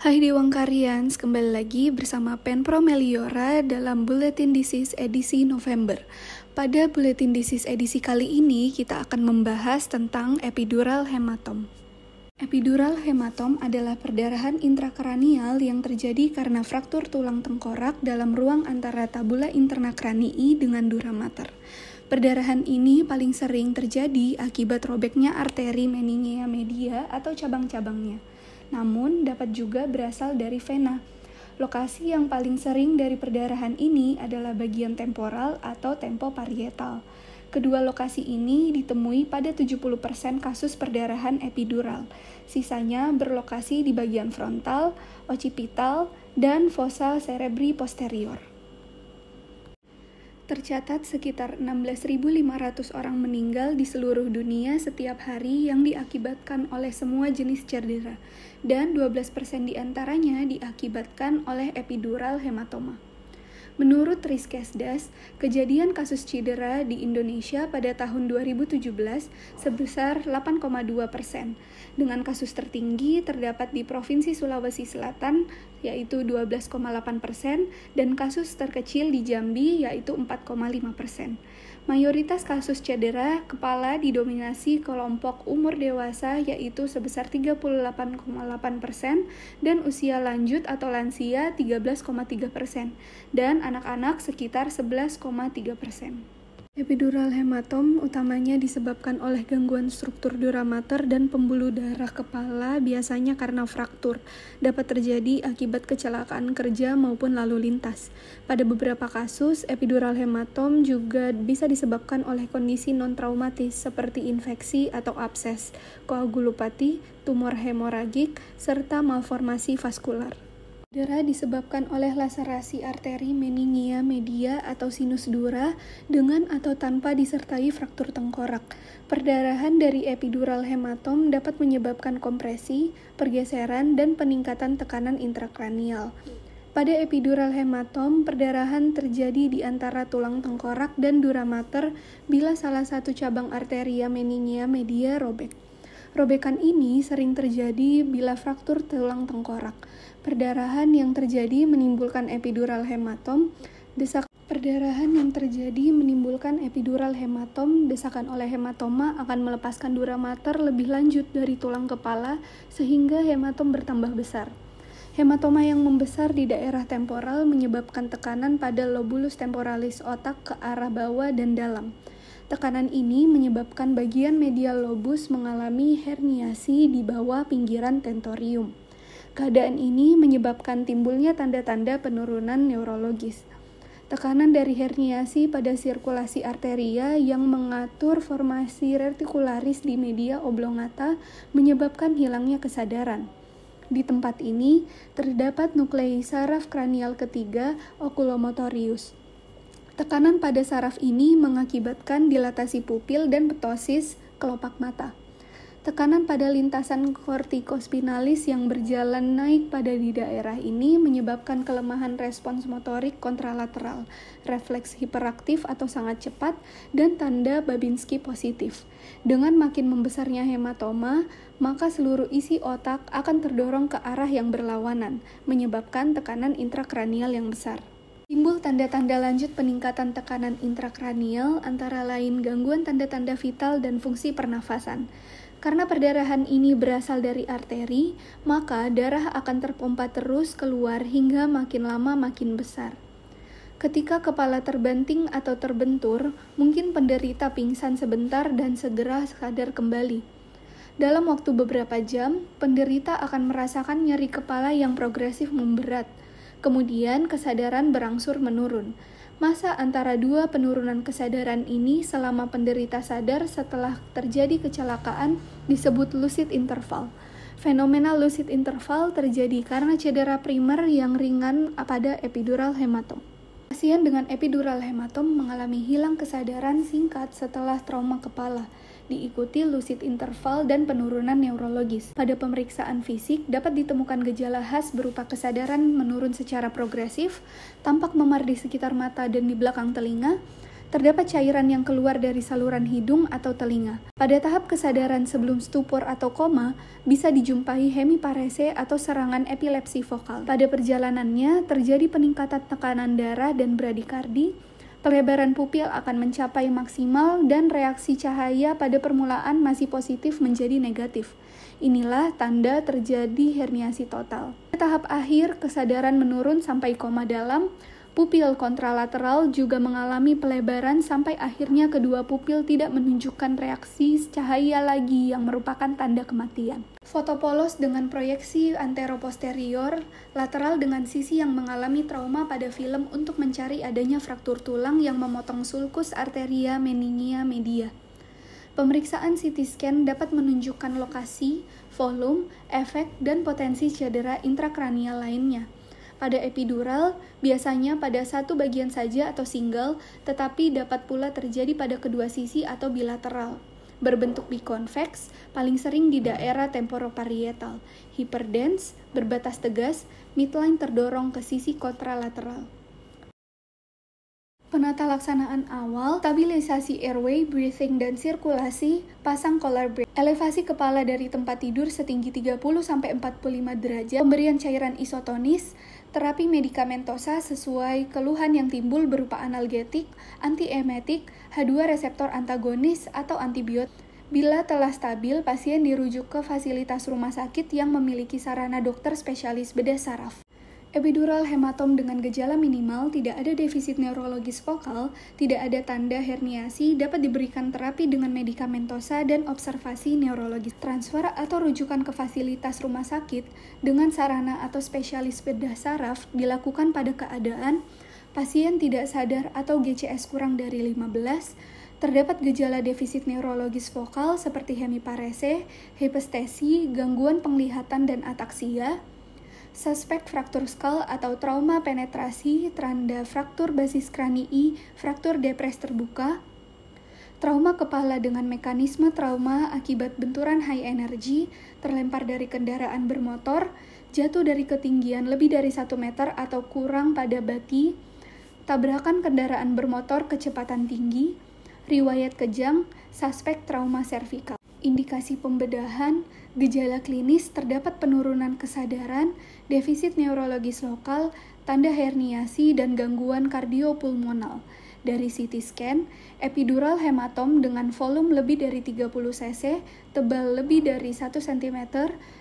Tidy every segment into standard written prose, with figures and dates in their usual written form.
Hai Dewangkarians, kembali lagi bersama Penpro Meliora dalam Bulletin Disease edisi November. Pada Bulletin Disease edisi kali ini, kita akan membahas tentang epidural hematom. Epidural hematom adalah perdarahan intrakranial yang terjadi karena fraktur tulang tengkorak dalam ruang antara tabula interna cranii dengan dura mater. Perdarahan ini paling sering terjadi akibat robeknya arteri meningea media atau cabang-cabangnya. Namun, dapat juga berasal dari vena. Lokasi yang paling sering dari perdarahan ini adalah bagian temporal atau tempoparietal. Kedua lokasi ini ditemui pada 70% kasus perdarahan epidural. Sisanya berlokasi di bagian frontal, occipital, dan fossa cerebri posterior. Tercatat sekitar 16.500 orang meninggal di seluruh dunia setiap hari yang diakibatkan oleh semua jenis cedera, dan 12% diantaranya diakibatkan oleh epidural hematoma. Menurut Riskesdas, kejadian kasus cedera di Indonesia pada tahun 2017 sebesar 8,2%, dengan kasus tertinggi terdapat di Provinsi Sulawesi Selatan, yaitu 12,8%, dan kasus terkecil di Jambi, yaitu 4,5%. Mayoritas kasus cedera kepala didominasi kelompok umur dewasa, yaitu sebesar 38,8%, dan usia lanjut atau lansia 13,3%, dan anak-anak sekitar 11,3%. Epidural hematom utamanya disebabkan oleh gangguan struktur dura mater dan pembuluh darah kepala, biasanya karena fraktur. Dapat terjadi akibat kecelakaan kerja maupun lalu lintas. Pada beberapa kasus, epidural hematom juga bisa disebabkan oleh kondisi non-traumatis seperti infeksi atau abses, koagulopati, tumor hemoragik, serta malformasi vaskular. Cedera disebabkan oleh laserasi arteri meningea media atau sinus dura dengan atau tanpa disertai fraktur tengkorak. Perdarahan dari epidural hematom dapat menyebabkan kompresi, pergeseran, dan peningkatan tekanan intrakranial. Pada epidural hematom, perdarahan terjadi di antara tulang tengkorak dan dura mater bila salah satu cabang arteria meningea media robek. Robekan ini sering terjadi bila fraktur tulang tengkorak. Perdarahan yang terjadi menimbulkan epidural hematom. Perdarahan yang terjadi menimbulkan epidural hematom. Desakan oleh hematoma akan melepaskan dura mater lebih lanjut dari tulang kepala sehingga hematom bertambah besar. Hematoma yang membesar di daerah temporal menyebabkan tekanan pada lobulus temporalis otak ke arah bawah dan dalam. Tekanan ini menyebabkan bagian medial lobus mengalami herniasi di bawah pinggiran tentorium. Keadaan ini menyebabkan timbulnya tanda-tanda penurunan neurologis. Tekanan dari herniasi pada sirkulasi arteria yang mengatur formasi retikularis di media oblongata menyebabkan hilangnya kesadaran. Di tempat ini terdapat nuklei saraf kranial ketiga oculomotorius. Tekanan pada saraf ini mengakibatkan dilatasi pupil dan ptosis kelopak mata. Tekanan pada lintasan kortikospinalis yang berjalan naik pada di daerah ini menyebabkan kelemahan respons motorik kontralateral, refleks hiperaktif atau sangat cepat, dan tanda Babinski positif. Dengan makin membesarnya hematoma, maka seluruh isi otak akan terdorong ke arah yang berlawanan, menyebabkan tekanan intrakranial yang besar. Timbul tanda-tanda lanjut peningkatan tekanan intrakranial antara lain gangguan tanda-tanda vital dan fungsi pernafasan. Karena perdarahan ini berasal dari arteri, maka darah akan terpompa terus keluar hingga makin lama makin besar. Ketika kepala terbanting atau terbentur, mungkin penderita pingsan sebentar dan segera sadar kembali. Dalam waktu beberapa jam, penderita akan merasakan nyeri kepala yang progresif memberat. Kemudian kesadaran berangsur menurun. Masa antara dua penurunan kesadaran ini selama penderita sadar setelah terjadi kecelakaan disebut lucid interval. Fenomena lucid interval terjadi karena cedera primer yang ringan pada epidural hematom. Pasien dengan epidural hematom mengalami hilang kesadaran singkat setelah trauma kepala, diikuti lucid interval dan penurunan neurologis. Pada pemeriksaan fisik dapat ditemukan gejala khas berupa kesadaran menurun secara progresif, tampak memar di sekitar mata dan di belakang telinga, terdapat cairan yang keluar dari saluran hidung atau telinga. Pada tahap kesadaran sebelum stupor atau koma, bisa dijumpai hemiparese atau serangan epilepsi vokal. Pada perjalanannya, terjadi peningkatan tekanan darah dan bradikardi, pelebaran pupil akan mencapai maksimal dan reaksi cahaya pada permulaan masih positif menjadi negatif. Inilah tanda terjadi herniasi total. Pada tahap akhir, kesadaran menurun sampai koma dalam, pupil kontralateral juga mengalami pelebaran sampai akhirnya kedua pupil tidak menunjukkan reaksi cahaya lagi yang merupakan tanda kematian. Foto polos dengan proyeksi anteroposterior lateral dengan sisi yang mengalami trauma pada film untuk mencari adanya fraktur tulang yang memotong sulcus arteria meningia media. Pemeriksaan CT scan dapat menunjukkan lokasi, volume, efek, dan potensi cedera intrakranial lainnya. Pada epidural, biasanya pada satu bagian saja atau single, tetapi dapat pula terjadi pada kedua sisi atau bilateral. Berbentuk biconvex, paling sering di daerah temporoparietal, hyperdense, berbatas tegas, midline terdorong ke sisi kontralateral. Penata laksanaan awal, stabilisasi airway, breathing, dan sirkulasi, pasang collar brace, elevasi kepala dari tempat tidur setinggi 30-45 derajat, pemberian cairan isotonis, terapi medikamentosa sesuai keluhan yang timbul berupa analgetik, antiemetik, H2 reseptor antagonis, atau antibiotik. Bila telah stabil, pasien dirujuk ke fasilitas rumah sakit yang memiliki sarana dokter spesialis bedah saraf. Epidural hematom dengan gejala minimal, tidak ada defisit neurologis vokal, tidak ada tanda herniasi, dapat diberikan terapi dengan medikamentosa dan observasi neurologis. Transfer atau rujukan ke fasilitas rumah sakit dengan sarana atau spesialis bedah saraf dilakukan pada keadaan pasien tidak sadar atau GCS kurang dari 15, terdapat gejala defisit neurologis vokal seperti hemiparese, hipestesi, gangguan penglihatan dan ataksia, suspek fraktur skull atau trauma penetrasi, tanda fraktur basis kranii, fraktur depres terbuka, trauma kepala dengan mekanisme trauma akibat benturan high energy, terlempar dari kendaraan bermotor, jatuh dari ketinggian lebih dari 1 meter atau kurang pada baki, tabrakan kendaraan bermotor kecepatan tinggi, riwayat kejang, suspek trauma servikal. Indikasi pembedahan, gejala klinis terdapat penurunan kesadaran, defisit neurologis lokal, tanda herniasi, dan gangguan kardiopulmonal. Dari CT scan, epidural hematom dengan volume lebih dari 30 cc, tebal lebih dari 1 cm,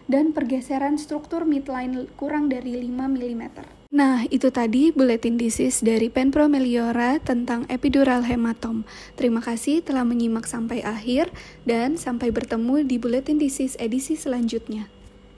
dan pergeseran struktur midline kurang dari 5 mm. Nah, itu tadi buletin disease dari Penpro Meliora tentang epidural hematom. Terima kasih telah menyimak sampai akhir, dan sampai bertemu di buletin disease edisi selanjutnya.